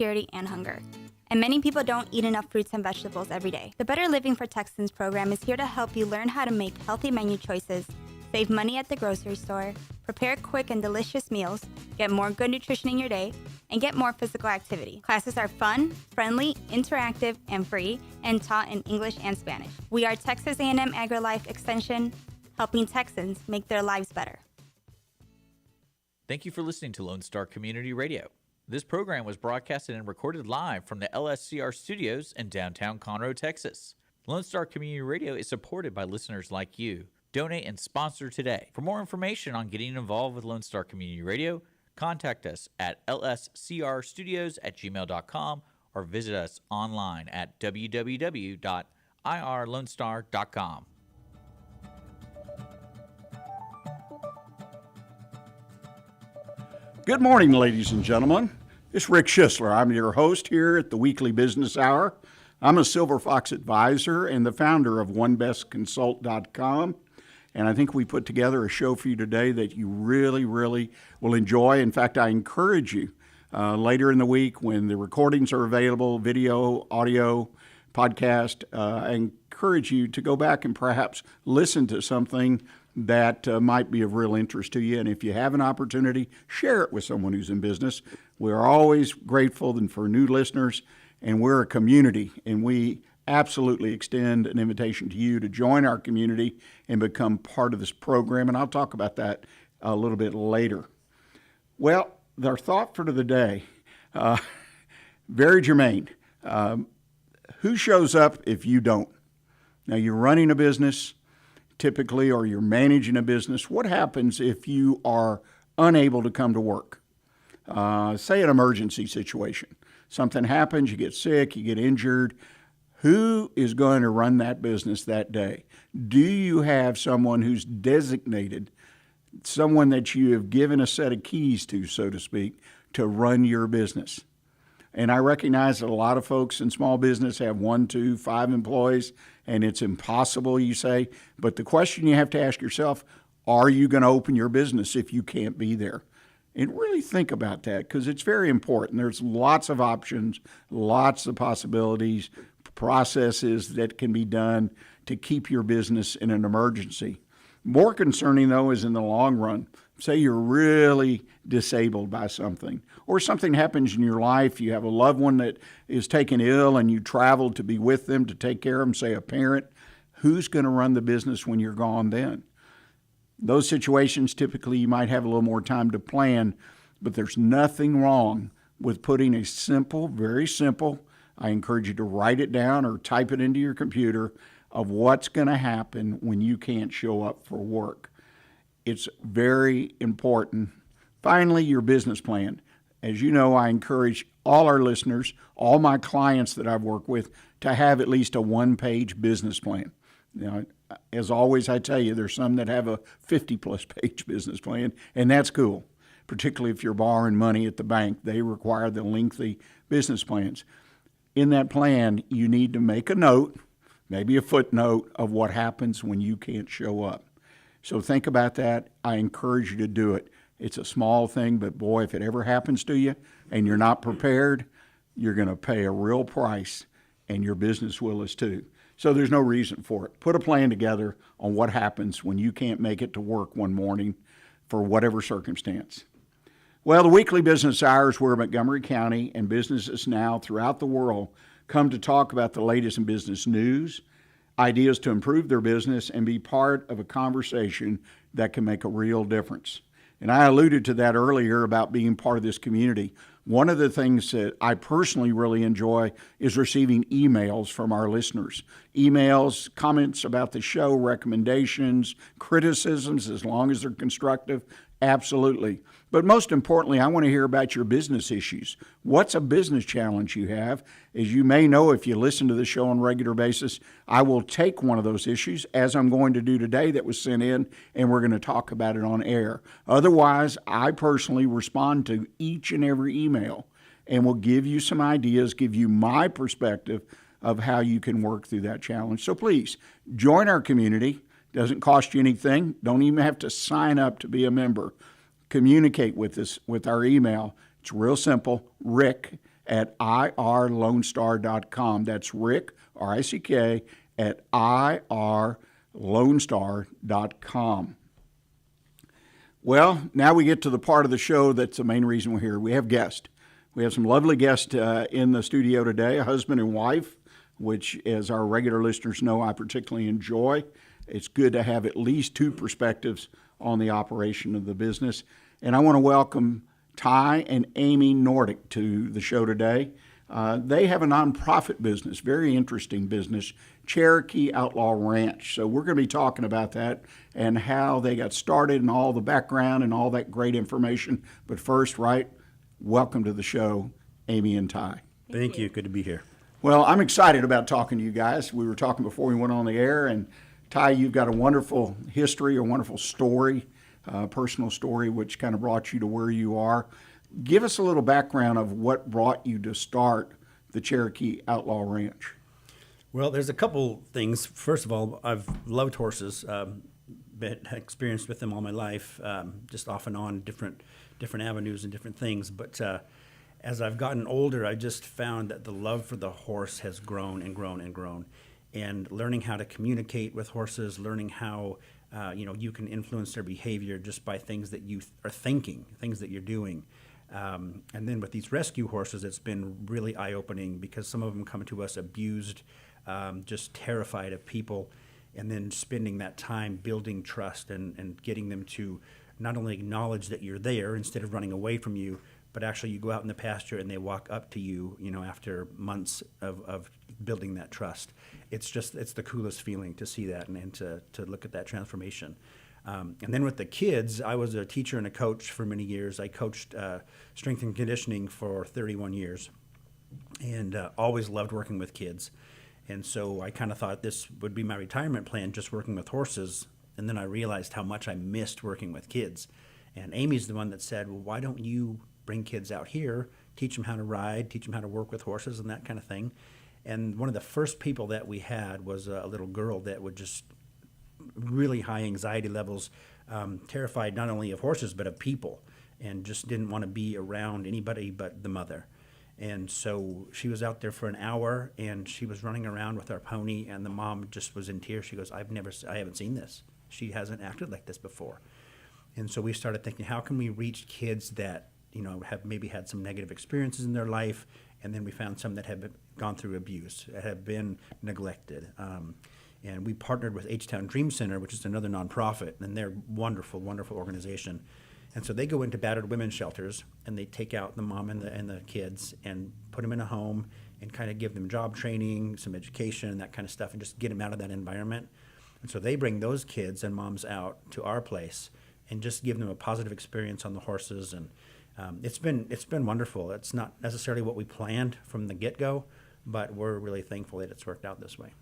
insecurity, and hunger. And many people don't eat enough fruits and vegetables every day. The Better Living for Texans program is here to help you learn how to make healthy menu choices, save money at the grocery store, prepare quick and delicious meals, get more good nutrition in your day, and get more physical activity. Classes are fun, friendly, interactive, and free, and taught in English and Spanish. We are Texas A&M AgriLife Extension, helping Texans make their lives better. Thank you for listening to Lone Star Community Radio. This program was broadcasted and recorded live from the LSCR studios in downtown Conroe, Texas. Lone Star Community Radio is supported by listeners like you. Donate and sponsor today. For more information on getting involved with Lone Star Community Radio, contact us at lscrstudios@gmail.com or visit us online at www.irlonestar.com. Good morning, ladies and gentlemen. It's Rick Schisler. I'm your host here at the Weekly Business Hour. I'm a Silver Fox advisor and the founder of OneBestConsult.com. And I think we put together a show for you today that you really, really will enjoy. In fact, I encourage you later in the week when the recordings are available, video, audio, podcast, I encourage you to go back and perhaps listen to something that might be of real interest to you. And if you have an opportunity, share it with someone who's in business. We're always grateful for new listeners, and we're a community, and we absolutely extend an invitation to you to join our community and become part of this program. And I'll talk about that a little bit later. Well, our thought for the day, very germane. Who shows up if you don't? Now, you're running a business typically, or you're managing a business. What happens if you are unable to come to work? Say an emergency situation. Something happens, you get sick, you get injured. Who is going to run that business that day? Do you have someone who's designated, someone that you have given a set of keys to, so to speak, to run your business? And I recognize that a lot of folks in small business have 1, 2, 5 employees, and it's impossible, you say. But the question you have to ask yourself, are you going to open your business if you can't be there? And really think about that, because it's very important. There's lots of options, lots of possibilities, processes that can be done to keep your business in an emergency. More concerning, though, is in the long run. Say you're really disabled by something, or something happens in your life. You have a loved one that is taken ill and you travel to be with them to take care of them, say a parent. Who's going to run the business when you're gone then? Those situations, typically you might have a little more time to plan, but there's nothing wrong with putting a simple, very simple, I encourage you to write it down or type it into your computer, of what's going to happen when you can't show up for work. It's very important. Finally, your business plan. As you know, I encourage all our listeners, all my clients that I've worked with, to have at least a one-page business plan. Now, as always, I tell you, there's some that have a 50-plus page business plan, and that's cool, particularly if you're borrowing money at the bank. They require the lengthy business plans. In that plan, you need to make a note, maybe a footnote, of what happens when you can't show up. So think about that. I encourage you to do it. It's a small thing, but boy, if it ever happens to you and you're not prepared, you're going to pay a real price, and your business will as too. So there's no reason for it. Put a plan together on what happens when you can't make it to work one morning for whatever circumstance. Well, the weekly business hours where Montgomery County and businesses now throughout the world come to talk about the latest in business news, ideas to improve their business, and be part of a conversation that can make a real difference. And I alluded to that earlier about being part of this community. One of the things that I personally really enjoy is receiving emails from our listeners. Emails, comments about the show, recommendations, criticisms, as long as they're constructive. Absolutely. But most importantly, I want to hear about your business issues. What's a business challenge you have? As you may know, if you listen to the show on a regular basis, I will take one of those issues, as I'm going to do today, that was sent in, and we're going to talk about it on air. Otherwise, I personally respond to each and every email and will give you some ideas, give you my perspective of how you can work through that challenge. So please, join our community. Doesn't cost you anything. Don't even have to sign up to be a member. Communicate with us with our email. It's real simple, rick at irlonestar.com. That's Rick, R-I-C-K, at irlonestar.com. Well, now we get to the part of the show that's the main reason we're here. We have guests. We have some lovely guests in the studio today, a husband and wife, which, as our regular listeners know, I particularly enjoy. It's good to have at least two perspectives on the operation of the business. And I want to welcome Ty and Amy Nordic to the show today. They have a nonprofit business, very interesting business, Cherokee Outlaw Ranch. So we're going to be talking about that and how they got started and all the background and all that great information. But first, welcome to the show, Amy and Ty. Thank you. Good to be here. Well, I'm excited about talking to you guys. We were talking before we went on the air, and Ty, you've got a wonderful history, a wonderful story, personal story, which kind of brought you to where you are. Give us a little background of what brought you to start the Cherokee Outlaw Ranch. Well, there's a couple things. First of all, I've loved horses, been experienced with them all my life, just off and on different avenues and different things. But as I've gotten older, I just found that the love for the horse has grown and grown and grown. And learning how to communicate with horses, learning how you can influence their behavior just by things that you are thinking, things that you're doing. And then with these rescue horses, it's been really eye-opening because some of them come to us abused, just terrified of people, and then spending that time building trust and getting them to not only acknowledge that you're there instead of running away from you, but actually you go out in the pasture and they walk up to you, after months of building that trust. It's the coolest feeling to see that and to look at that transformation. And then with the kids, I was a teacher and a coach for many years. I coached strength and conditioning for 31 years and always loved working with kids. And so I kind of thought this would be my retirement plan, just working with horses. And then I realized how much I missed working with kids. And Amy's the one that said, well, why don't you bring kids out here, teach them how to ride, teach them how to work with horses and that kind of thing. And one of the first people that we had was a little girl that would just really high anxiety levels, terrified not only of horses but of people, and just didn't want to be around anybody but the mother. And so she was out there for an hour, and she was running around with our pony, and the mom just was in tears. She goes, I haven't seen this. She hasn't acted like this before. And so we started thinking, how can we reach kids that have maybe had some negative experiences in their life, and then we found some that have gone through abuse, have been neglected. And we partnered with H-Town Dream Center, which is another nonprofit, and they're wonderful, wonderful organization. And so they go into battered women's shelters, and they take out the mom and the kids and put them in a home and kind of give them job training, some education, and that kind of stuff, and just get them out of that environment. And so they bring those kids and moms out to our place and just give them a positive experience on the horses. And it's been wonderful. It's not necessarily what we planned from the get-go, but we're really thankful that it's worked out this way.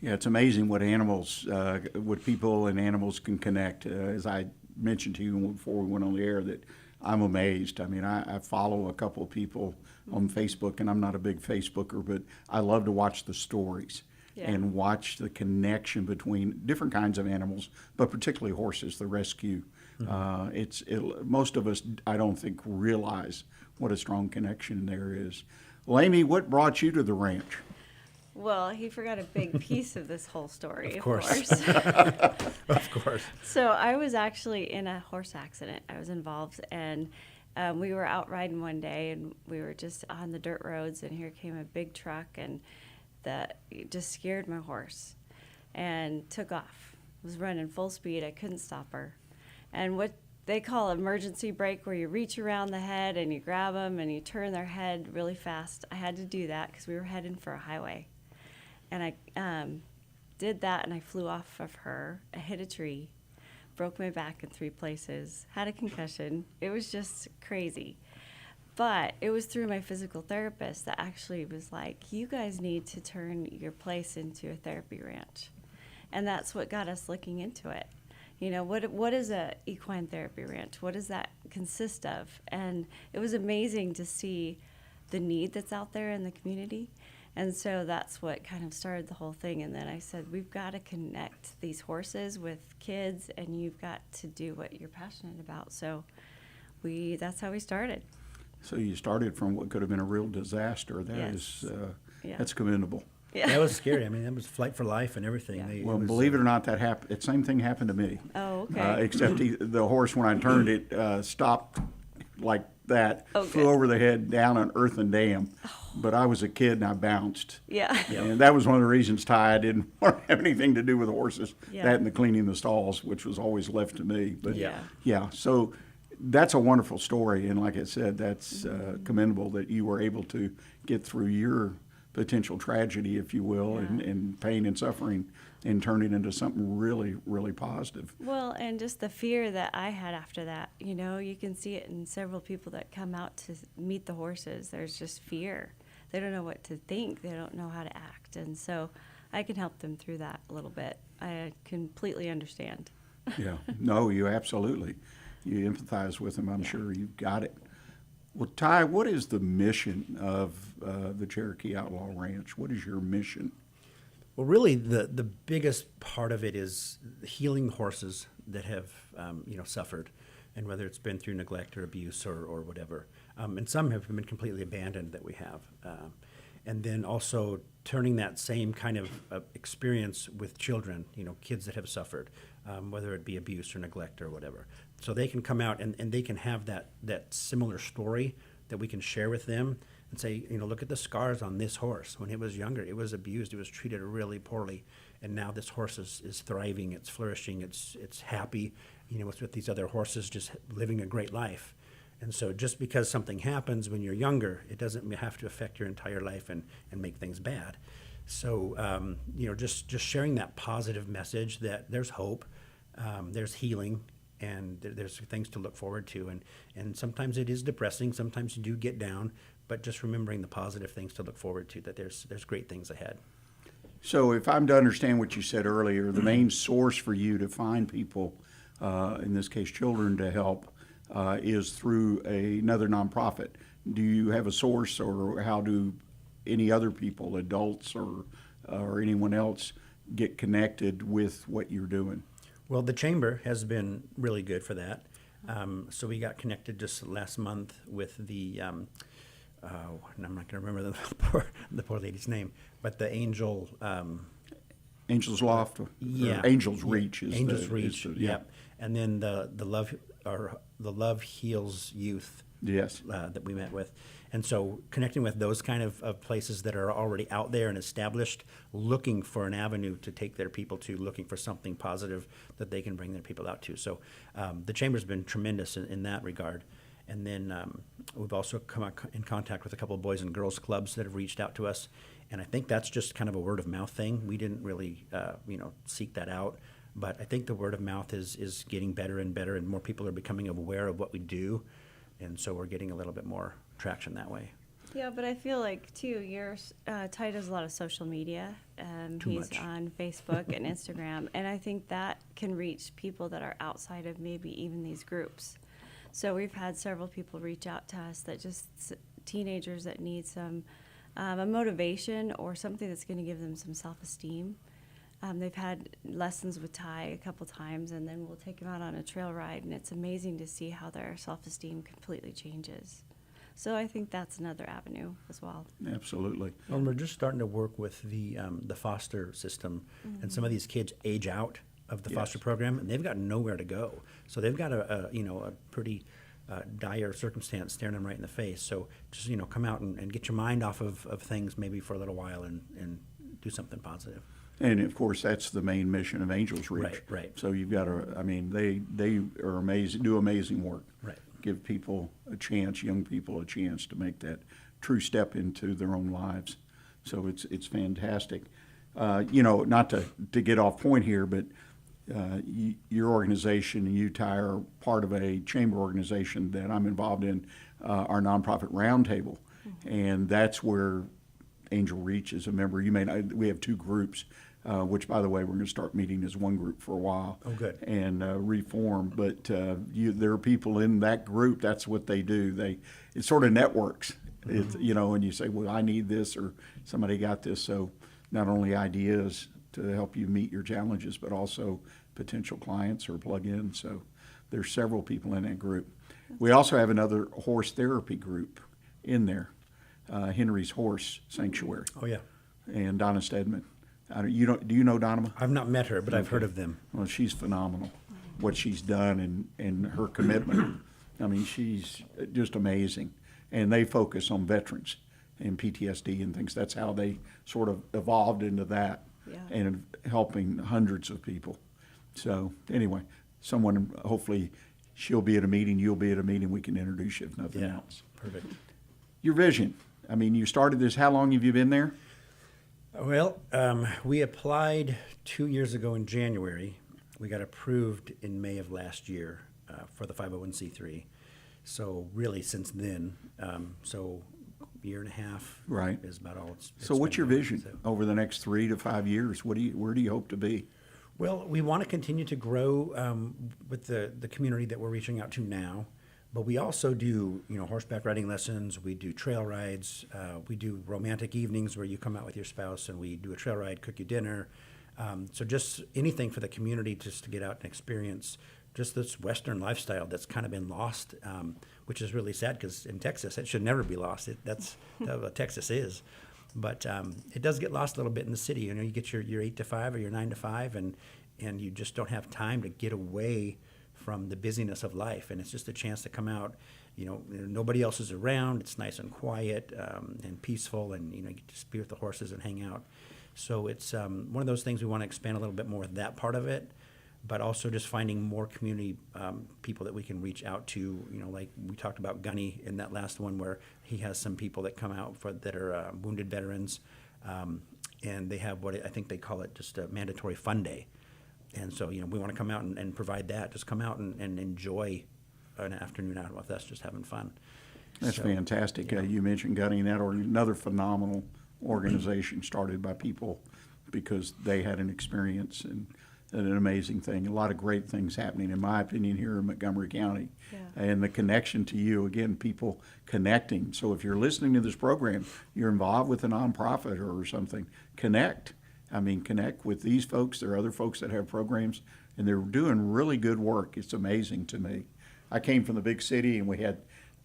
Yeah, it's amazing what what people and animals can connect. As I mentioned to you before we went on the air, that I'm amazed. I mean, I follow a couple of people on Facebook, and I'm not a big Facebooker, but I love to watch the stories and watch the connection between different kinds of animals, but particularly horses, the rescue. Most of us, I don't think, realize what a strong connection there is. Well, Amy, what brought you to the ranch? Well, he forgot a big piece of this whole story, Of course. Of course. So I was actually in a horse accident. I was involved, and we were out riding one day, and we were just on the dirt roads, and here came a big truck, and that just scared my horse and took off. It was running full speed. I couldn't stop her. And what they call emergency brake, where you reach around the head and you grab them and you turn their head really fast. I had to do that because we were heading for a highway. And I did that, and I flew off of her. I hit a tree, broke my back in 3 places, had a concussion. It was just crazy. But it was through my physical therapist that actually was like, you guys need to turn your place into a therapy ranch. And that's what got us looking into it. What is a equine therapy ranch? What does that consist of? And it was amazing to see the need that's out there in the community. And so that's what kind of started the whole thing. And then I said, we've got to connect these horses with kids, and you've got to do what you're passionate about. So that's how we started. So you started from what could have been a real disaster. That Yes. is, Yeah. that's commendable. Yeah. That was scary. I mean, that was flight for life and everything. Yeah. Well, believe it or not, that happened. The same thing happened to me. Oh, okay. Except the horse, when I turned it, stopped like that, Oh, flew good. over the head down an earthen dam. But I was a kid and I bounced. Yeah. And that was one of the reasons, Ty, I didn't want to have anything to do with horses. Yeah. That and the cleaning the stalls, which was always left to me. But Yeah. so that's a wonderful story. And like I said, that's commendable that you were able to get through your potential tragedy, if you will, and pain and suffering, and turn it into something really, really positive. Well, and just the fear that I had after that, you know, you can see it in several people that come out to meet the horses. There's just fear. They don't know what to think. They don't know how to act. And so I can help them through that a little bit. I completely understand. Yeah. No, you absolutely. You empathize with them. I'm sure you've got it. Well, Ty, what is the mission of the Cherokee Outlaw Ranch? What is your mission? Well, really, the biggest part of it is healing horses that have suffered, and whether it's been through neglect or abuse or whatever. And some have been completely abandoned that we have. And then also turning that same kind of experience with children, kids that have suffered, whether it be abuse or neglect or whatever. So they can come out and they can have that similar story that we can share with them and say, look at the scars on this horse. When it was younger, it was abused, it was treated really poorly. And now this horse is thriving, it's flourishing, it's happy, with these other horses just living a great life. And so just because something happens when you're younger, it doesn't have to affect your entire life and make things bad. So, just sharing that positive message that there's hope, there's healing, and there's things to look forward to. And sometimes it is depressing, sometimes you do get down, but just remembering the positive things to look forward to, that there's great things ahead. So if I'm to understand what you said earlier, the main source for you to find people, in this case children, to help, is through another nonprofit. Do you have a source, or how do any other people, adults or anyone else, get connected with what you're doing? Well, the Chamber has been really good for that. So we got connected just last month with the, and I'm not going to remember the poor lady's name, but the Angel. Angels Loft, or Yeah, Angels Reach is Angels the, Reach. is the- Yep. And then the Love Heals Youth. Yes. That we met with. And so connecting with those kind of places that are already out there and established, looking for an avenue to take their people to, looking for something positive that they can bring their people out to. So the Chamber's been tremendous in that regard. And then we've also come in contact with a couple of boys and girls clubs that have reached out to us. And I think that's just kind of a word of mouth thing. We didn't really, seek that out. But I think the word of mouth is getting better and better, and more people are becoming aware of what we do. And so we're getting a little bit more traction that way. Yeah, but I feel like, too, Ty does a lot of social media. Too He's much. on Facebook and Instagram, and I think that can reach people that are outside of maybe even these groups. So we've had several people reach out to us that teenagers that need some a motivation or something that's going to give them some self-esteem. They've had lessons with Ty a couple times, and then we'll take them out on a trail ride, and it's amazing to see how their self-esteem completely changes. So I think that's another avenue as well. Absolutely. And we're just starting to work with the foster system, and some of these kids age out of the foster program, and they've got nowhere to go. So they've got a pretty dire circumstance staring them right in the face. So just come out and get your mind off of things maybe for a little while and do something positive. And of course, that's the main mission of Angels Reach. Right. So you've got to, they are amazing, do amazing work. Right. Give people a chance, young people a chance to make that true step into their own lives. So it's fantastic. Not to get off point here, but your organization and you, Ty, are part of a chamber organization that I'm involved in, our nonprofit roundtable, and that's where Angel Reach is a member. You may know, we have two groups, which, by the way, we're going to start meeting as one group for a while. Oh, good. And reform. But there are people in that group. That's what they do. It sort of networks. It's, and you say, well, I need this, or somebody got this. So not only ideas to help you meet your challenges, but also potential clients or plug-ins. So there's several people in that group. We also have another horse therapy group in there, Henry's Horse Sanctuary, Oh, yeah. and Donna Stedman. Do you know Donna? I've not met her, but I've heard of them. Well, she's phenomenal, what she's done and her commitment. I mean, she's just amazing. And they focus on veterans and PTSD and things. That's how they sort of evolved into that, Yeah. and helping hundreds of people. So anyway, someone, hopefully she'll be at a meeting, you'll be at a meeting, we can introduce you if nothing Yeah, else. perfect. Your vision. I mean, you started this, how long have you been there? Well, we applied 2 years ago in January. We got approved in May of last year for the 501c3. So really since then, so year and a half Right. is about all it's So what's been your going, vision so. over the next 3 to 5 years? Where do you hope to be? Well, we want to continue to grow with the community that we're reaching out to now, but we also do horseback riding lessons. We do trail rides. We do romantic evenings where you come out with your spouse and we do a trail ride, cook you dinner. So just anything for the community just to get out and experience just this Western lifestyle that's kind of been lost, which is really sad because in Texas it should never be lost. That's what Texas is. But it does get lost a little bit in the city. You get your 8 to 5 or your 9 to 5, and you just don't have time to get away from the busyness of life. And it's just a chance to come out. Nobody else is around. It's nice and quiet and peaceful, and you get to just be with the horses and hang out. So it's one of those things we want to expand a little bit more with that part of it, but also just finding more community people that we can reach out to. Like we talked about Gunny in that last one, where he has some people that come out that are wounded veterans, and they have what I think they call it just a mandatory fun day. And so, we want to come out and provide that. Just come out and enjoy an afternoon out with us, just having fun. That's So, fantastic. yeah. You mentioned Gunny, and that another phenomenal organization started by people because they had an experience and an amazing thing. A lot of great things happening, in my opinion, here in Montgomery County. Yeah. And the connection to you, again, people connecting. So if you're listening to this program, you're involved with a nonprofit or something, connect. Connect with these folks. There are other folks that have programs, and they're doing really good work. It's amazing to me. I came from the big city, and we had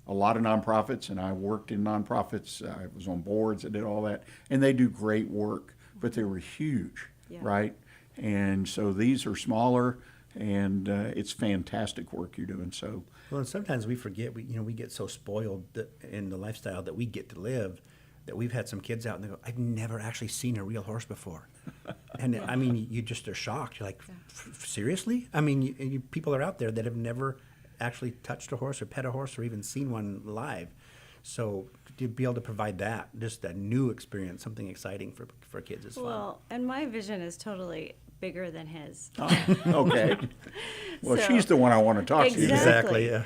a lot of nonprofits, and I worked in nonprofits. I was on boards. I did all that, and they do great work, but they were huge, Yeah. right? And so these are smaller, and it's fantastic work you're doing. So Well, and sometimes we forget. We get so spoiled in the lifestyle that we get to live that we've had some kids out and they go, "I've never actually seen a real horse before," and you just are shocked. You're like, "Seriously?" People are out there that have never actually touched a horse or pet a horse or even seen one live. So to be able to provide that, just a new experience, something exciting for kids is fun. Well, and my vision is totally bigger than his. okay. Well, So- she's the one I want to talk to. Exactly, yeah.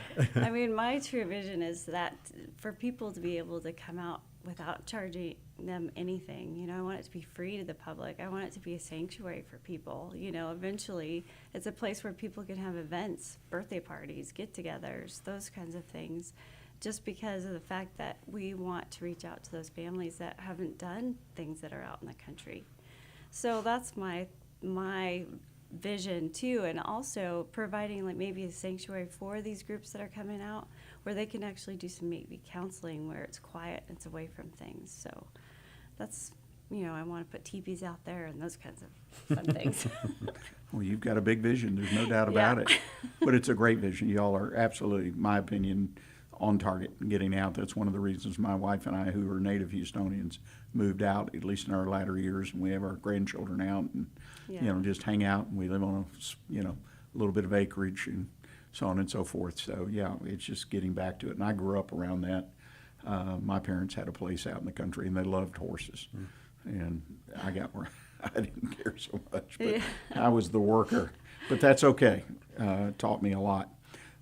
My true vision is that for people to be able to come out without charging them anything, I want it to be free to the public. I want it to be a sanctuary for people. Eventually it's a place where people can have events, birthday parties, get-togethers, those kinds of things, just because of the fact that we want to reach out to those families that haven't done things that are out in the country. So that's my vision too, and also providing like maybe a sanctuary for these groups that are coming out where they can actually do some maybe counseling where it's quiet and it's away from things. So that's, I want to put teepees out there and those kinds of fun things. Well, you've got a big vision. There's no doubt about it. But it's a great vision. Y'all are absolutely, in my opinion, on target and getting out. That's one of the reasons my wife and I, who are native Houstonians, moved out, at least in our latter years, and we have our grandchildren out and, just hang out, and we live on a little bit of acreage and so on and so forth. So, yeah, it's just getting back to it. And I grew up around that. My parents had a place out in the country, and they loved horses. And I got where I didn't care so much, but I was the worker. But that's okay. It taught me a lot.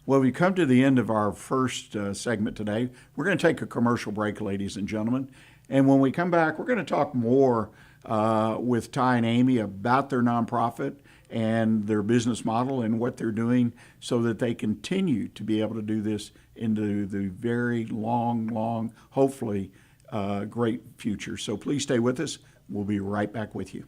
Well, we come to the end of our first segment today. We're going to take a commercial break, ladies and gentlemen. And when we come back, we're going to talk more with Ty and Amy about their nonprofit and their business model and what they're doing so that they continue to be able to do this into the very long, hopefully, great future. So please stay with us. We'll be right back with you.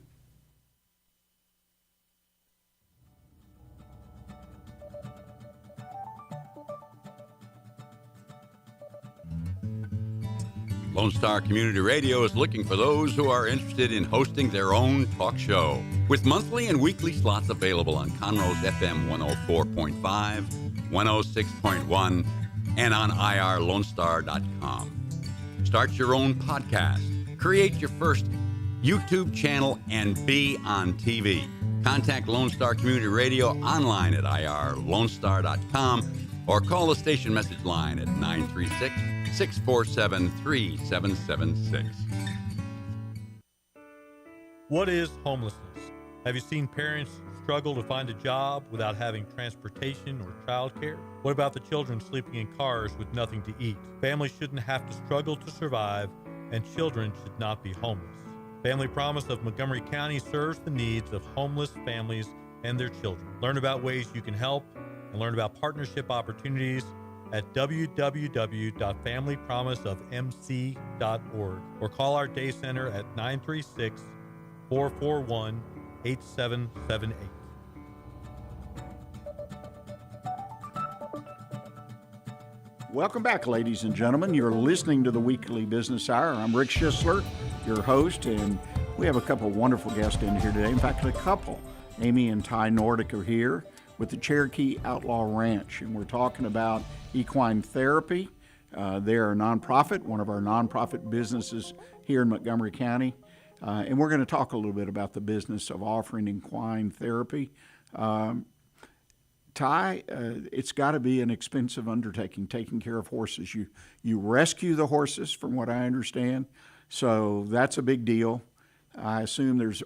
Lone Star Community Radio is looking for those who are interested in hosting their own talk show, with monthly and weekly slots available on Conroe's FM 104.5, 106.1, and on irlonestar.com. Start your own podcast, create your first YouTube channel, and be on TV. Contact Lone Star Community Radio online at irlonestar.com or call the station message line at 936-647-3776. What is homelessness? Have you seen parents struggle to find a job without having transportation or childcare? What about the children sleeping in cars with nothing to eat? Families shouldn't have to struggle to survive, and children should not be homeless. Family Promise of Montgomery County serves the needs of homeless families and their children. Learn about ways you can help and learn about partnership opportunities at www.familypromiseofmc.org or call our day center at 936-441-8778. Welcome back, ladies and gentlemen. You're listening to the Weekly Business Hour. I'm Rick Schisler, your host, and we have a couple wonderful guests in here today. In fact, a couple. Amy and Ty Nordic are here with the Cherokee Outlaw Ranch, and we're talking about equine therapy. They're a nonprofit, one of our nonprofit businesses here in Montgomery County, and we're going to talk a little bit about the business of offering equine therapy. Ty, it's got to be an expensive undertaking, taking care of horses. You rescue the horses, from what I understand, so that's a big deal. I assume there's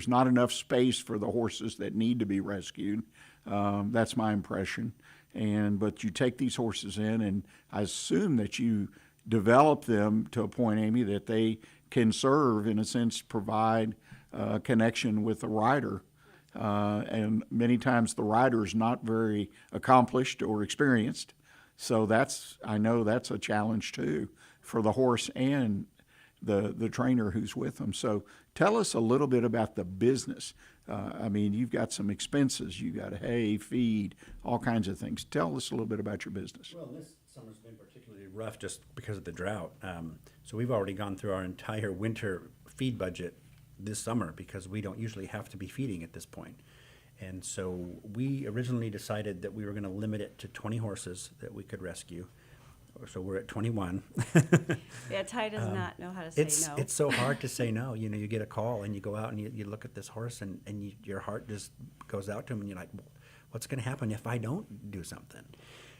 not enough space for the horses that need to be rescued. That's my impression. But you take these horses in, and I assume that you develop them to a point, Amy, that they can serve, in a sense, provide a connection with the rider. And many times the rider is not very accomplished or experienced. So I know that's a challenge too for the horse and the trainer who's with them. So tell us a little bit about the business. You've got some expenses. You got hay, feed, all kinds of things. Tell us a little bit about your business. Well, this summer's been particularly rough just because of the drought. So we've already gone through our entire winter feed budget this summer because we don't usually have to be feeding at this point. And so we originally decided that we were going to limit it to 20 horses that we could rescue. So we're at 21. Yeah, Ty does not know how to say no. It's so hard to say no. You know, you get a call and you go out and you look at this horse and your heart just goes out to him and you're like, well, what's going to happen if I don't do something?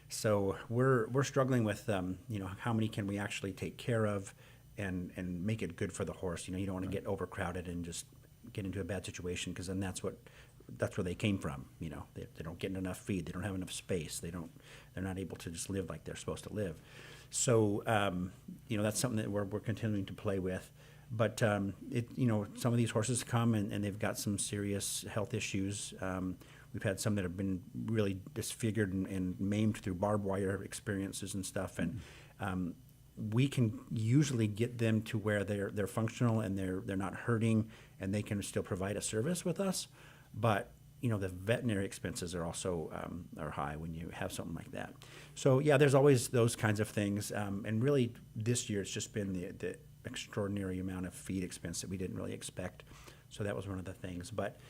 So we're struggling with, how many can we actually take care of and make it good for the horse. You know, you don't want to get overcrowded and just get into a bad situation because then that's where they came from. You know, they don't get enough feed, they don't have enough space, they're not able to just live like they're supposed to live. So that's something that we're continuing to play with. But some of these horses come and they've got some serious health issues. We've had some that have been really disfigured and maimed through barbed wire experiences and stuff, and we can usually get them to where they're functional and they're not hurting and they can still provide a service with us. But the veterinary expenses are also are high when you have something like that. So yeah, there's always those kinds of things. And really, this year it's just been the extraordinary amount of feed expense that we didn't really expect. So that was one of the things. But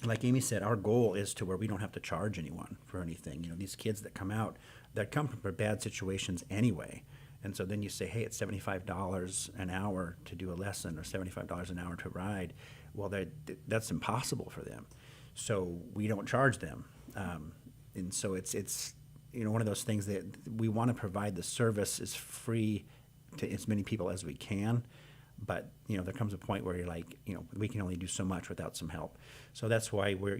like Amy said, our goal is to where we don't have to charge anyone for anything. These kids that come out, that come from bad situations anyway. And so then you say, hey, it's $75 an hour to do a lesson or $75 an hour to ride. Well, that's impossible for them. So we don't charge them. And so it's one of those things that we want to provide the service is free to as many people as we can. But, there comes a point where you're like, we can only do so much without some help. So that's why we're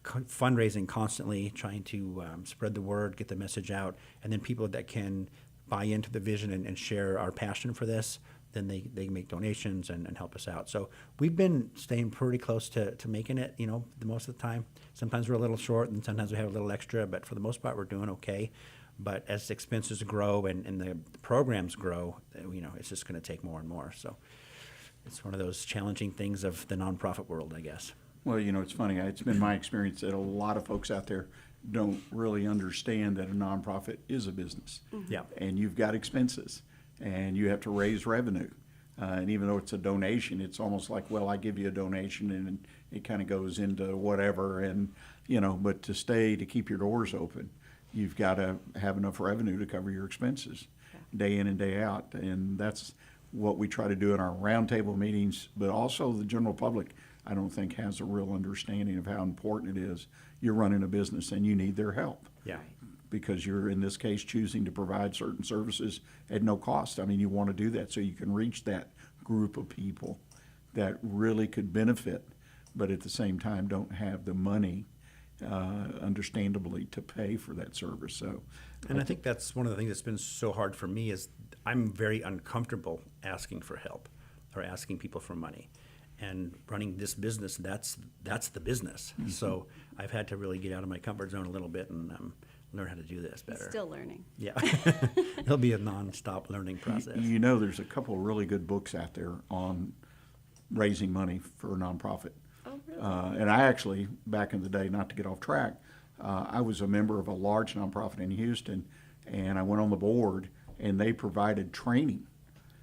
fundraising constantly, trying to spread the word, get the message out. And then people that can buy into the vision and share our passion for this, then they make donations and help us out. So we've been staying pretty close to making it, the most of the time. Sometimes we're a little short and sometimes we have a little extra, but for the most part we're doing okay. But as expenses grow and the programs grow, it's just going to take more and more. So it's one of those challenging things of the nonprofit world, I guess. Well, it's funny. It's been my experience that a lot of folks out there don't really understand that a nonprofit is a business. Yeah. And you've got expenses. and you have to raise revenue. And even though it's a donation, it's almost like, well, I give you a donation and it kind of goes into whatever. And, but to keep your doors open, you've got to have enough revenue to cover your expenses day in and day out. And that's what we try to do in our roundtable meetings, but also the general public, I don't think, has a real understanding of how important it is. You're running a business and you need their help. Yeah. Because you're, in this case, choosing to provide certain services at no cost. I mean, you want to do that so you can reach that group of people that really could benefit, but at the same time don't have the money, understandably, to pay for that service. So, and I think that's one of the things that's been so hard for me is I'm very uncomfortable asking for help or asking people for money. And running this business, that's the business. Mm-hmm. So I've had to really get out of my comfort zone a little bit and learn how to do this better. Still learning. Yeah. It'll be a non-stop learning process. There's a couple of really good books out there on raising money for a nonprofit. Oh, really? And I actually, back in the day, not to get off track, I was a member of a large nonprofit in Houston, and I went on the board, and they provided training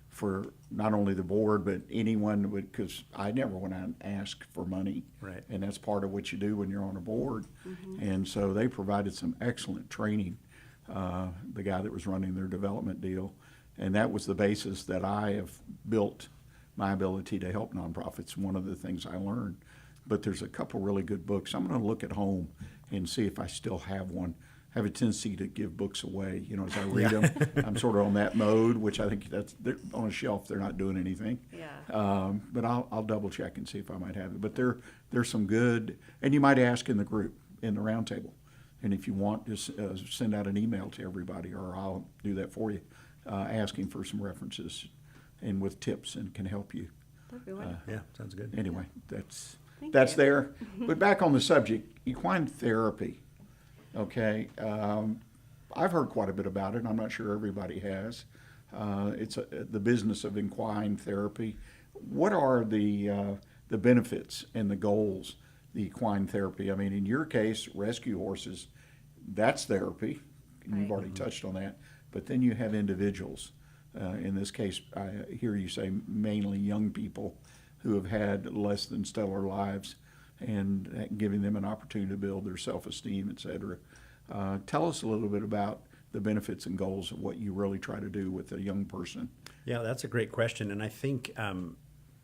for not only the board, but anyone, because I never went out and asked for money. Right. And that's part of what you do when you're on a board. Mm-hmm. And so they provided some excellent training, the guy that was running their development deal. And that was the basis that I have built my ability to help nonprofits, one of the things I learned. But there's a couple really good books. I'm going to look at home and see if I still have one. I have a tendency to give books away, as I read them. I'm sort of on that mode, which I think they're on a shelf. They're not doing anything. Yeah. But I'll double check and see if I might have it. But there's some good, and you might ask in the group, in the roundtable. And if you want, just send out an email to everybody, or I'll do that for you, asking for some references and with tips and can help you. That'd be wonderful. Yeah, sounds good. Anyway, that's Thank you. there. But back on the subject, equine therapy. Okay, I've heard quite a bit about it, and I'm not sure everybody has. It's the business of equine therapy. What are the benefits and the goals, the equine therapy? I mean, in your case, rescue horses, that's therapy. And you've Right. already touched on that. But then you have individuals. In this case, I hear you say mainly young people who have had less than stellar lives, and giving them an opportunity to build their self-esteem, et cetera. Tell us a little bit about the benefits and goals of what you really try to do with a young person. Yeah, that's a great question. And I think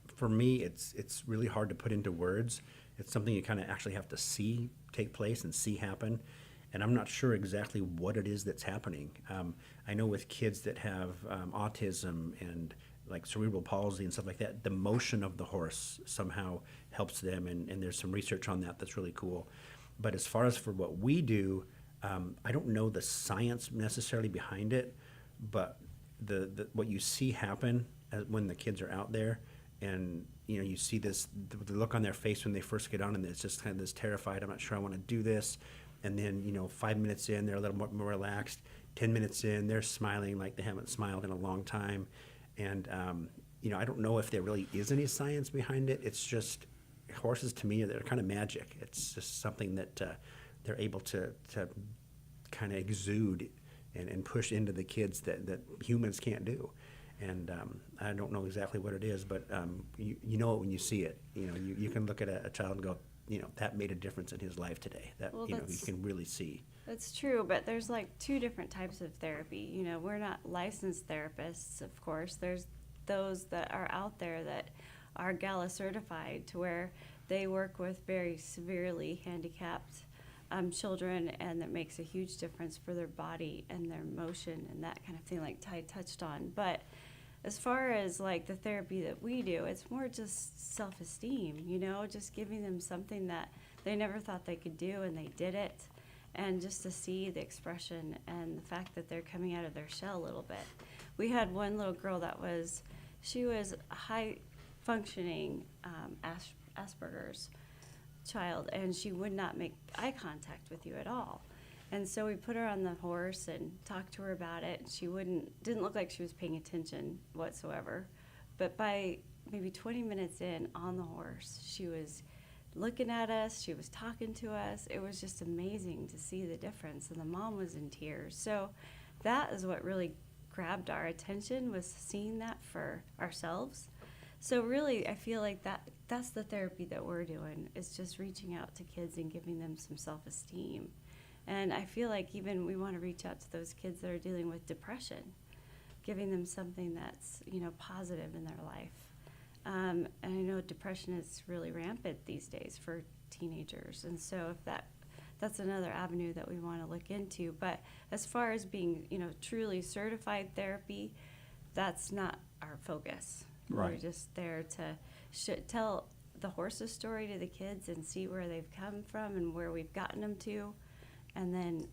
for me, it's really hard to put into words. It's something you kind of actually have to see take place and see happen. And I'm not sure exactly what it is that's happening. I know with kids that have autism and like cerebral palsy and stuff like that, the motion of the horse somehow helps them, and there's some research on that that's really cool. But as far as for what we do, I don't know the science necessarily behind it, but the what you see happen when the kids are out there, and you see this the look on their face when they first get on, and it's just kind of this terrified, I'm not sure I want to do this, and then 5 minutes in they're a little more relaxed, 10 minutes in they're smiling like they haven't smiled in a long time. And, I don't know if there really is any science behind it. It's just horses, to me, they're kind of magic. It's just something that they're able to kind of exude and push into the kids that humans can't do. And I don't know exactly what it is, but you know it when you see it. You can look at a child and go, that made a difference in his life today. That, Well, you that's- can really see. That's true, but there's like two different types of therapy. We're not licensed therapists, of course. There's those that are out there that are GALA certified, to where they work with very severely handicapped children, and that makes a huge difference for their body and their motion and that kind of thing, like Ty touched on. But as far as like the therapy that we do, it's more just self-esteem, just giving them something that they never thought they could do, and they did it. And just to see the expression and the fact that they're coming out of their shell a little bit. We had one little girl she was a high-functioning Asperger's child, and she would not make eye contact with you at all. And so we put her on the horse and talked to her about it. She didn't look like she was paying attention whatsoever. But by maybe 20 minutes in on the horse, she was looking at us, she was talking to us. It was just amazing to see the difference, and the mom was in tears. So that is what really grabbed our attention was seeing that for ourselves. So really, I feel like that's the therapy that we're doing, is just reaching out to kids and giving them some self-esteem. And I feel like even we want to reach out to those kids that are dealing with depression, giving them something that's, positive in their life. And I know depression is really rampant these days for teenagers. And so if that's another avenue that we want to look into. But as far as being, truly certified therapy, that's not our focus. Right. We're just there to tell the horse's story to the kids and see where they've come from and where we've gotten them to, and then,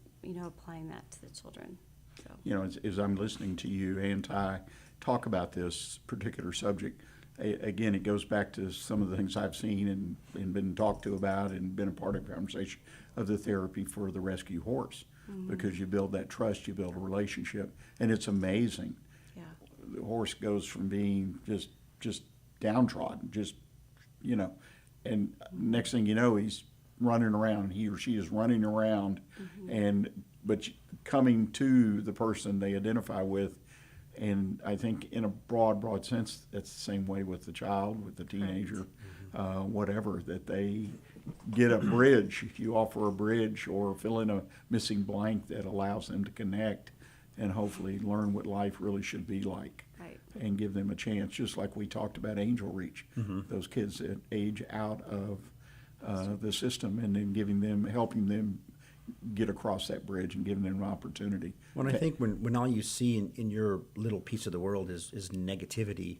applying that to the children. So. As I'm listening to you and Ty talk about this particular subject, again, it goes back to some of the things I've seen and been talked to about and been a part of the conversation of the therapy for the rescue horse, because you build that trust, you build a relationship, and it's amazing. Yeah. The horse goes from being just downtrodden, and next thing you know, he's running around. He or she is running around, but coming to the person they identify with. And I think in a broad sense, that's the same way with the child, with the teenager, whatever, that they get a bridge. You offer a bridge or fill in a missing blank that allows them to connect and hopefully learn what life really should be like. Right. And give them a chance, just like we talked about Angel Reach, those kids that age out of the system, and then helping them get across that bridge and giving them an opportunity. Well, I think when all you see in your little piece of the world is negativity,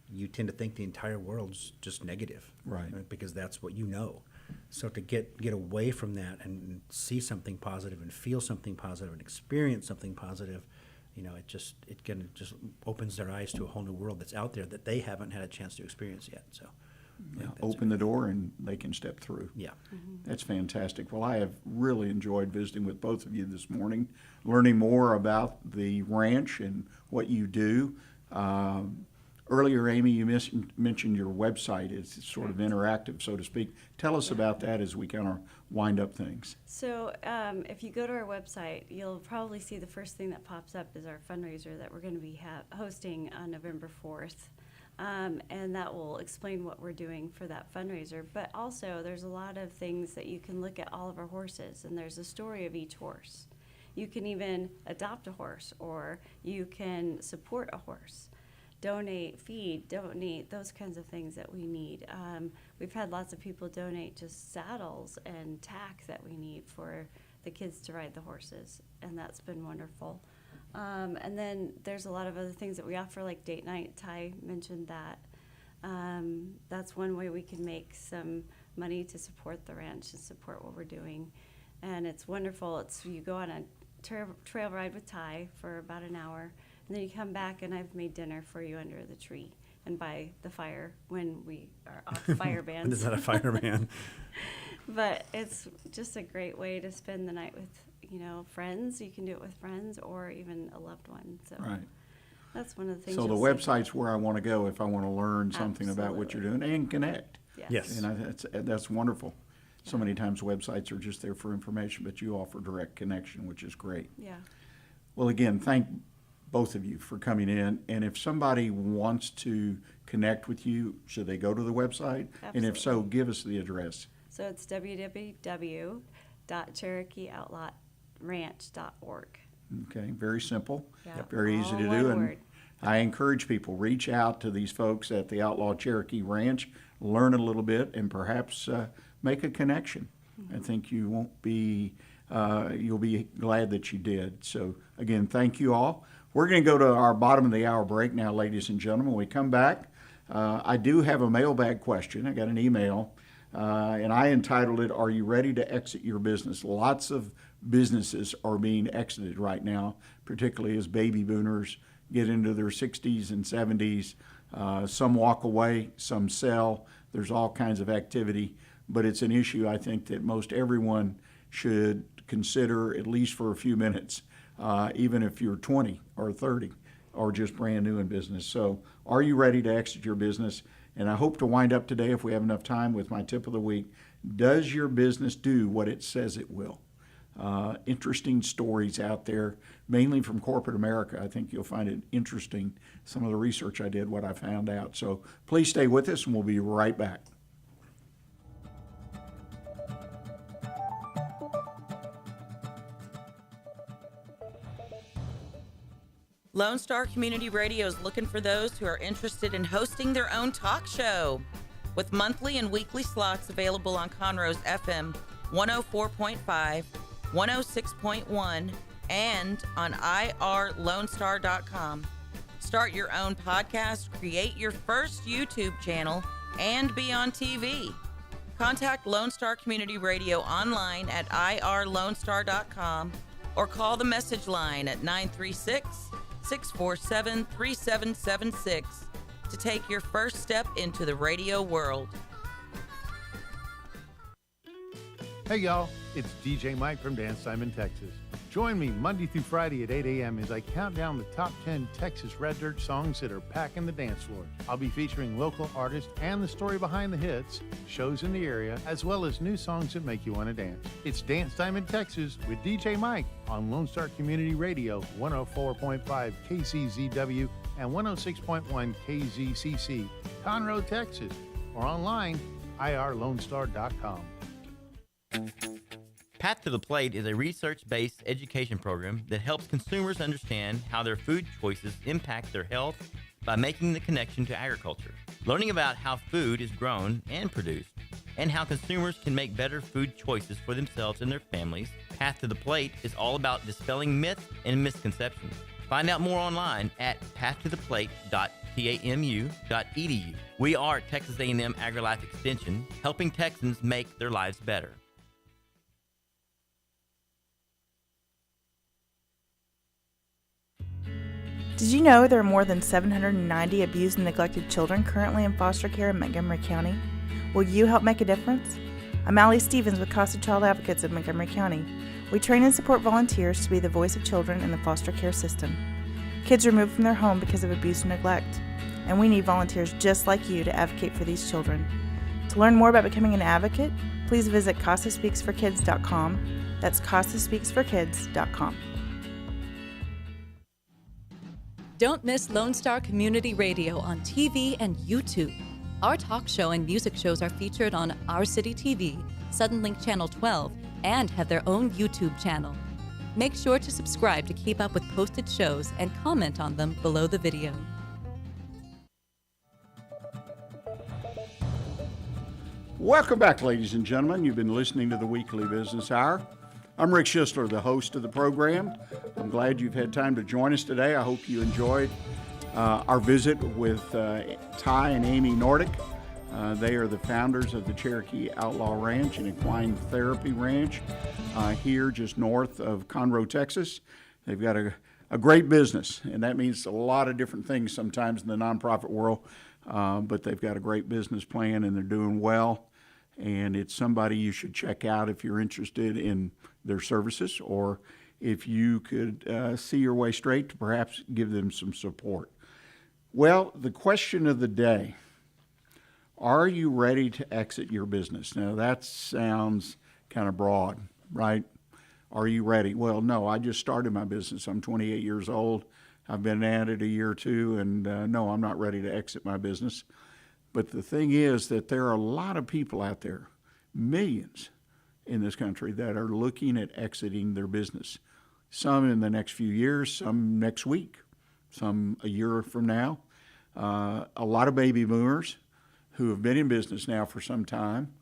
you tend to think the entire world's just negative, Right. Because that's what you know. So to get away from that and see something positive and feel something positive and experience something positive, it kind of just opens their eyes to a whole new world that's out there that they haven't had a chance to experience yet. So. Yeah, open the door and they can step through. Yeah. That's fantastic. Well, I have really enjoyed visiting with both of you this morning, learning more about the ranch and what you do. Earlier, Amy, you mentioned your website. It's sort of interactive, so to speak. Tell us about that as we kind of wind up things. So if you go to our website, you'll probably see the first thing that pops up is our fundraiser that we're going to be hosting on November 4th. And that will explain what we're doing for that fundraiser. But also, there's a lot of things that you can look at all of our horses, and there's a story of each horse. You can even adopt a horse, or you can support a horse, donate, feed, donate, those kinds of things that we need. We've had lots of people donate just saddles and tack that we need for the kids to ride the horses, and that's been wonderful. And then there's a lot of other things that we offer, like date night. Ty mentioned that. That's one way we can make some money to support the ranch and support what we're doing. And it's wonderful. You go on a trail ride with Ty for about an hour, and then you come back, and I've made dinner for you under the tree and by the fire when we are off fire bans. Is that a fireman? But it's just a great way to spend the night with friends. You can do it with friends or even a loved one. So Right. that's one of the things. So the you'll see. website's where I want to go if I want to learn something about what you're doing and connect. Yes. And that's wonderful. So many times websites are just there for information, but you offer direct connection, which is great. Yeah. Well, again, thank both of you for coming in. And if somebody wants to connect with you, should they go to the website? And if so, Absolutely. give us the address. So it's www.CherokeeOutlawRanch.org. Okay, very simple, Yeah. very easy All to one do. And word. I encourage people, reach out to these folks at the Outlaw Cherokee Ranch, learn a little bit, and perhaps make a connection. I think you won't be, you'll be glad that you did. So again, thank you all. We're going to go to our bottom of the hour break now, ladies and gentlemen. When we come back, I do have a mailbag question. I got an email, and I entitled it, "Are you ready to exit your business?" Lots of businesses are being exited right now, particularly as baby boomers get into their 60s and 70s. Some walk away, some sell. There's all kinds of activity, but it's an issue I think that most everyone should consider at least for a few minutes, even if you're 20 or 30 or just brand new in business. So are you ready to exit your business? And I hope to wind up today, if we have enough time, with my tip of the week. Does your business do what it says it will? interesting stories out there, mainly from corporate America. I think you'll find it interesting, some of the research I did, what I found out. So please stay with us, and we'll be right back. Lone Star Community Radio is looking for those who are interested in hosting their own talk show. With monthly and weekly slots available on Conroe's FM 104.5, 106.1, and on irlonestar.com. Start your own podcast, create your first YouTube channel, and be on TV. Contact Lone Star Community Radio online at irlonestar.com or call the message line at 936-647-3776 to take your first step into the radio world. Hey y'all, it's DJ Mike from Dan Simon, Texas. Join me Monday through Friday at 8 a.m. as I count down the top 10 Texas Red Dirt songs that are packing the dance floor. I'll be featuring local artists and the story behind the hits, shows in the area, as well as new songs that make you want to dance. It's Dance Time in Texas with DJ Mike on Lone Star Community Radio, 104.5 KCZW and 106.1 KZCC, Conroe, Texas, or online, irlonestar.com. Path to the Plate is a research-based education program that helps consumers understand how their food choices impact their health by making the connection to agriculture. Learning about how food is grown and produced, and how consumers can make better food choices for themselves and their families, Path to the Plate is all about dispelling myths and misconceptions. Find out more online at pathtotheplate.tamu.edu. We are Texas A&M AgriLife Extension, helping Texans make their lives better. Did you know there are more than 790 abused and neglected children currently in foster care in Montgomery County? Will you help make a difference? I'm Allie Stevens with Casa Child Advocates of Montgomery County. We train and support volunteers to be the voice of children in the foster care system. Kids are removed from their home because of abuse and neglect, and we need volunteers just like you to advocate for these children. To learn more about becoming an advocate, please visit CasaSpeaksForKids.com. That's CasaSpeaksForKids.com. Don't miss Lone Star Community Radio on TV and YouTube. Our talk show and music shows are featured on Our City TV, Suddenlink Channel 12, and have their own YouTube channel. Make sure to subscribe to keep up with posted shows and comment on them below the video. Welcome back, ladies and gentlemen. You've been listening to the Weekly Business Hour. I'm Rick Schisler, the host of the program. I'm glad you've had time to join us today. I hope you enjoyed our visit with Ty and Amy Nordic. They are the founders of the Cherokee Outlaw Ranch and Equine Therapy Ranch here just north of Conroe, Texas. They've got a great business, and that means a lot of different things sometimes in the nonprofit world, but they've got a great business plan and they're doing well. And it's somebody you should check out if you're interested in their services, or if you could see your way straight to perhaps give them some support. Well, the question of the day, are you ready to exit your business? Now, that sounds kind of broad, right? Are you ready? Well, no, I just started my business. I'm 28 years old. I've been at it a year or two, and no, I'm not ready to exit my business. But the thing is that there are a lot of people out there, millions in this country, that are looking at exiting their business. Some in the next few years, some next week, some a year from now. A lot of baby boomers who have been in business now for some time.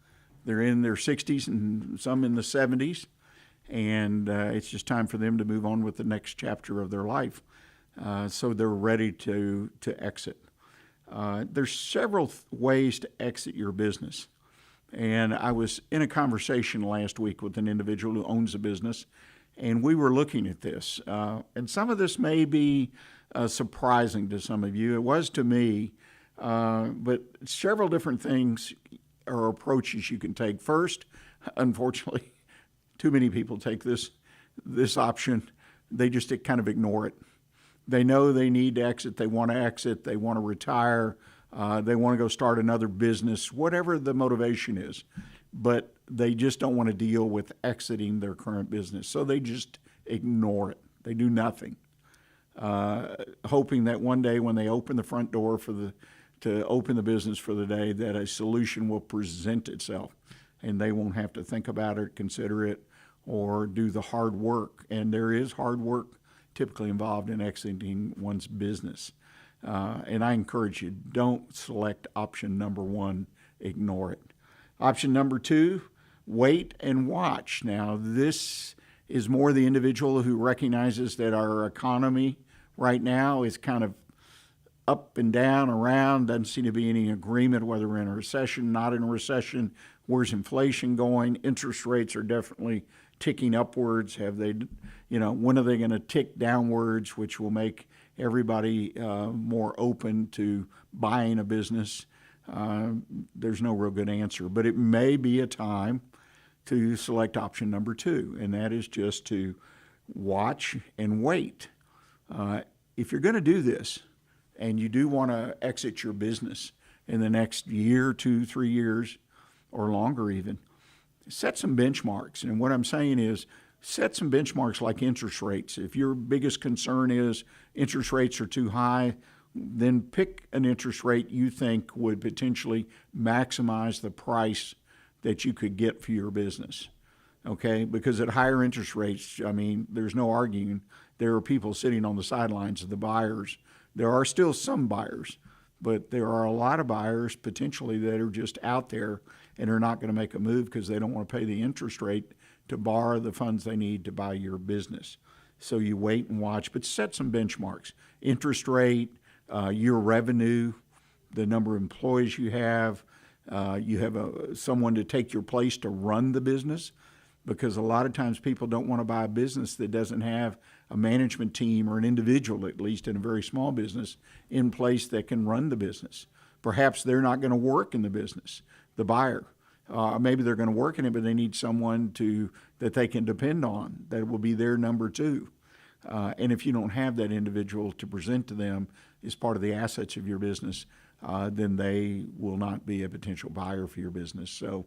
They're in their 60s and some in the 70s, and it's just time for them to move on with the next chapter of their life. So they're ready to exit. There's several ways to exit your business. And I was in a conversation last week with an individual who owns a business, and we were looking at this. And some of this may be surprising to some of you. It was to me, but several different things or approaches you can take. First, unfortunately, too many people take this option. They just kind of ignore it. They know they need to exit, they want to retire, they want to go start another business, whatever the motivation is. but they just don't want to deal with exiting their current business. So they just ignore it. They do nothing, hoping that one day when they open the front door to open the business for the day, that a solution will present itself and they won't have to think about it, consider it, or do the hard work. And there is hard work typically involved in exiting one's business. And I encourage you, don't select option number one, ignore it. Option number two, wait and watch. Now, this is more the individual who recognizes that our economy right now is kind of up and down, around, doesn't seem to be any agreement whether we're in a recession, not in a recession. Where's inflation going? Interest rates are definitely ticking upwards. Have they, when are they going to tick downwards, which will make everybody more open to buying a business? There's no real good answer, but it may be a time to select option number two, and that is just to watch and wait. If you're going to do this, and you do want to exit your business in the next year, 2, 3 years, or longer even, set some benchmarks. And what I'm saying is set some benchmarks like interest rates. If your biggest concern is interest rates are too high, then pick an interest rate you think would potentially maximize the price that you could get for your business. Okay? Because at higher interest rates, there's no arguing. There are people sitting on the sidelines, the buyers. There are still some buyers, but there are a lot of buyers potentially that are just out there and are not going to make a move because they don't want to pay the interest rate to borrow the funds they need to buy your business. So you wait and watch, but set some benchmarks. Interest rate, your revenue, the number of employees you have someone to take your place to run the business, because a lot of times people don't want to buy a business that doesn't have a management team, or an individual, at least in a very small business, in place that can run the business. Perhaps they're not going to work in the business, the buyer. Maybe they're going to work in it, but they need someone that they can depend on, that will be their number two. And if you don't have that individual to present to them as part of the assets of your business, then they will not be a potential buyer for your business. So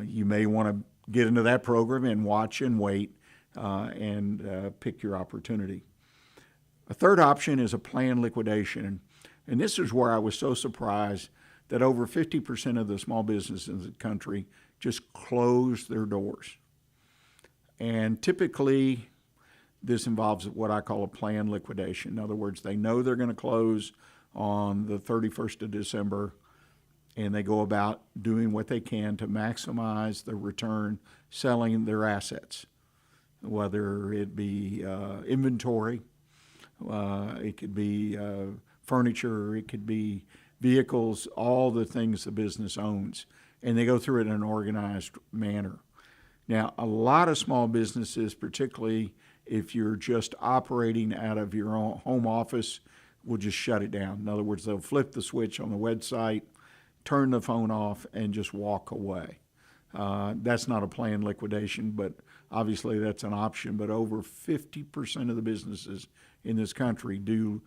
you may want to get into that program and watch and wait and pick your opportunity. A third option is a planned liquidation. And this is where I was so surprised that over 50% of the small businesses in the country just close their doors. And typically, this involves what I call a planned liquidation. In other words, they know they're going to close on the 31st of December, and they go about doing what they can to maximize the return, selling their assets, whether it be inventory, it could be furniture, it could be vehicles, all the things the business owns, and they go through it in an organized manner. Now, a lot of small businesses, particularly if you're just operating out of your own home office, will just shut it down. In other words, they'll flip the switch on the website, turn the phone off, and just walk away. That's not a planned liquidation, but obviously that's an option. But over 50% of the businesses in this country do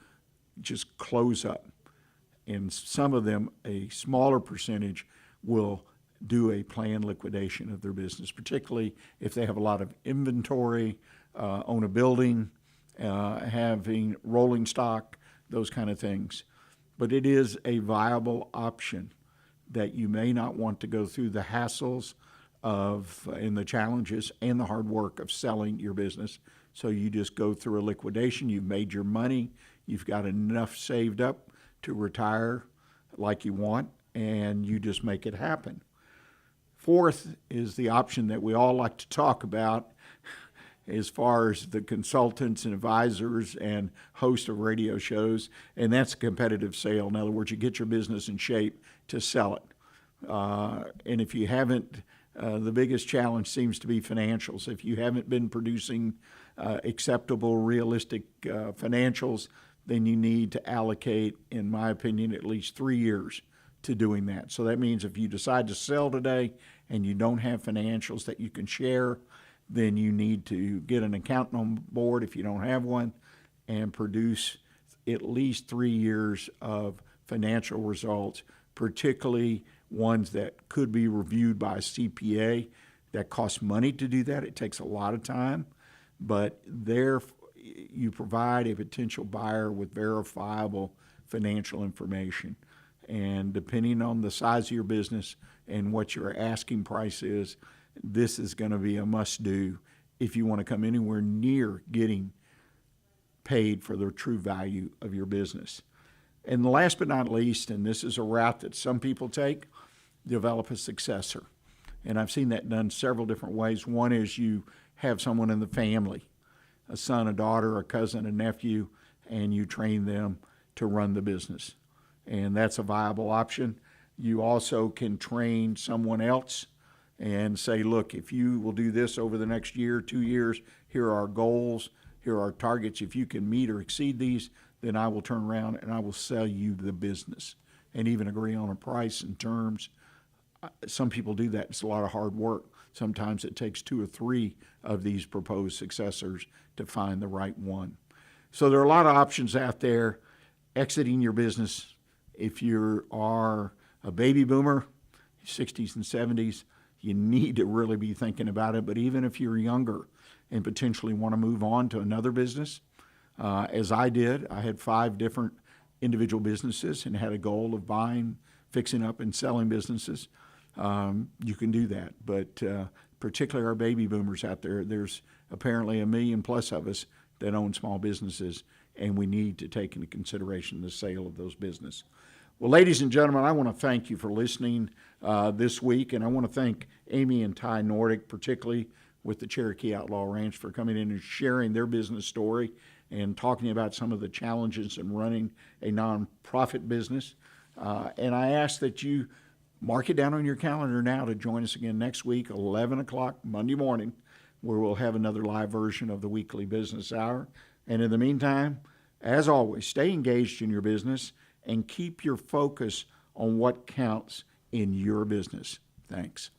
just close up. And some of them, a smaller percentage, will do a planned liquidation of their business, particularly if they have a lot of inventory, own a building, having rolling stock, those kind of things. But it is a viable option that you may not want to go through the hassles and the challenges and the hard work of selling your business. So you just go through a liquidation. You've made your money. You've got enough saved up to retire like you want, and you just make it happen. Fourth is the option that we all like to talk about as far as the consultants and advisors and hosts of radio shows, and that's a competitive sale. In other words, you get your business in shape to sell it. And if you haven't, the biggest challenge seems to be financials. If you haven't been producing acceptable, realistic financials, then you need to allocate, in my opinion, at least 3 years to doing that. So that means if you decide to sell today and you don't have financials that you can share, then you need to get an accountant on board if you don't have one, and produce at least 3 years of financial results, particularly ones that could be reviewed by a CPA. That costs money to do that. It takes a lot of time, but there you provide a potential buyer with verifiable financial information. And depending on the size of your business and what your asking price is, this is going to be a must-do if you want to come anywhere near getting paid for the true value of your business. And last but not least, and this is a route that some people take, develop a successor. And I've seen that done several different ways. One is you have someone in the family, a son, a daughter, a cousin, a nephew, and you train them to run the business. And that's a viable option. You also can train someone else and say, look, if you will do this over the next year, 2 years, here are our goals, here are our targets. If you can meet or exceed these, then I will turn around and I will sell you the business and even agree on a price and terms. Some people do that. It's a lot of hard work. Sometimes it takes 2 or 3 of these proposed successors to find the right one. So there are a lot of options out there. Exiting your business, if you are a baby boomer, 60s and 70s, you need to really be thinking about it. But even if you're younger and potentially want to move on to another business, as I did, I had 5 different individual businesses and had a goal of buying, fixing up, and selling businesses. You can do that. But particularly our baby boomers out there, there's apparently 1 million plus of us that own small businesses, and we need to take into consideration the sale of those businesses. Well, ladies and gentlemen, I want to thank you for listening this week, and I want to thank Amy and Ty Nordic, particularly with the Cherokee Outlaw Ranch, for coming in and sharing their business story and talking about some of the challenges in running a nonprofit business. And I ask that you mark it down on your calendar now to join us again next week, 11 o'clock Monday morning, where we'll have another live version of the Weekly Business Hour. And in the meantime, as always, stay engaged in your business and keep your focus on what counts in your business. Thanks.